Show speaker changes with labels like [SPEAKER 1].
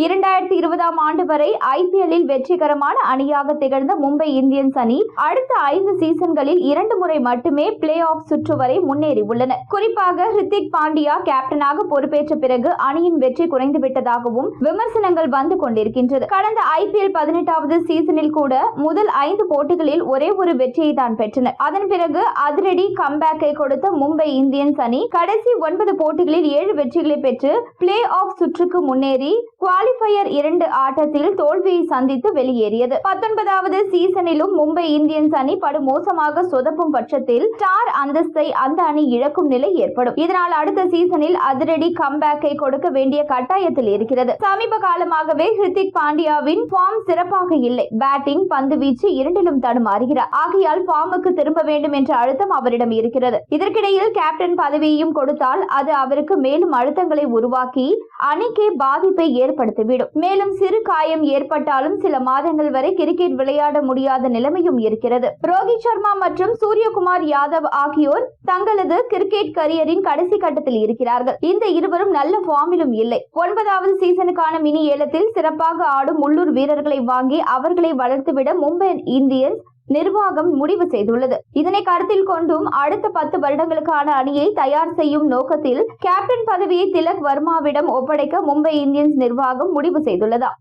[SPEAKER 1] 2020ஆம் ஆண்டு வரை ஐபிஎல்லில் வெற்றிகரமான அணியாக திகழ்ந்த மும்பை இந்தியன்ஸ் அணி அடுத்த 5 சீசன்களில் 2 முறை மட்டுமே பிளே ஆஃப் சுற்று வரை முன்னேறியுள்ளன. குறிப்பாக ஹிருத்திக் பாண்டியா கேப்டனாக பொறுப்பேற்ற பிறகு அணியின் வெற்றி குறைந்துவிட்டதாகவும் விமர்சனங்கள் வந்து கொண்டிருக்கின்றது. கடந்த ஐபிஎல் 18வது சீசனில் கூட முதல் 5 போட்டிகளில் ஒரே ஒரு வெற்றியை தான் பெற்றனர். அதன் பிறகு அதிரடி கம்பேக்கை கொடுத்த மும்பை இந்தியன்ஸ் அணி கடைசி 9 போட்டிகளில் 7 வெற்றிகளை பெற்று பிளே ஆஃப் சுற்றுக்கு முன்னேறி குவாலிஃபயர் 2 ஆட்டத்தில் தோல்வியை சந்தித்து வெளியேறியது. 19வது சீசனிலும் மும்பை இந்தியன்ஸ் அணி படுமோசமாக சொதப்பும் பட்சத்தில் ஸ்டார் அந்தஸ்தை அந்த அணி இழக்கும் நிலை ஏற்படும். இதனால் அடுத்த சீசனில் அதிரடி கம்பேக்கை கொடுக்க வேண்டிய கட்டாயத்தில் இருக்கிறது. சமீப காலமாகவே ஹிருத்திக் பாண்டியாவின் ஃபார்ம் சிறப்பாக இல்லை. பேட்டிங், பந்து வீச்சு இரண்டிலும் தடுமாறுகிறார். ஆகையால் ஃபார்முக்கு திரும்ப வேண்டும் என்ற அழுத்தம் அவரிடம் இருக்கிறது. இதற்கிடையில் கேப்டன் பதவியையும் கொடுத்தால் அது அவருக்கு மேலும் அழுத்தங்களை உருவாக்கி அணிக்கே பாதிப்பை ஏற்படுத்திவிடும். மேலும் சிறு காயம் ஏற்பட்டாலும் சில மாதங்கள் வரை கிரிக்கெட் விளையாட முடியாத நிலைமையும் இருக்கிறது. ரோஹித் சர்மா மற்றும் சூரியகுமார் யாதவ் ஆகியோர் தங்களது கிரிக்கெட் கரியரின் கடைசி கட்டத்தில் இருக்கிறார்கள். இந்த இருவரும் நல்ல ஃபார்மிலும் இல்லை. 9வது சீசனுக்கான மினி ஏலத்தில் சிறப்பாக ஆடும் உள்ளூர் வீரர்களை வாங்கி அவர்களை வளர்த்துவிட மும்பை இந்தியன்ஸ் நிர்வாகம் முடிவு செய்துள்ளது. இதனை கருத்தில் கொண்டும் அடுத்த 10 வருடங்களுக்கான அணியை தயார் செய்யும் நோக்கத்தில் கேப்டன் பதவியை திலக் வர்மாவிடம் ஒப்படைக்க மும்பை இந்தியன்ஸ் நிர்வாகம் முடிவு செய்துள்ளதா.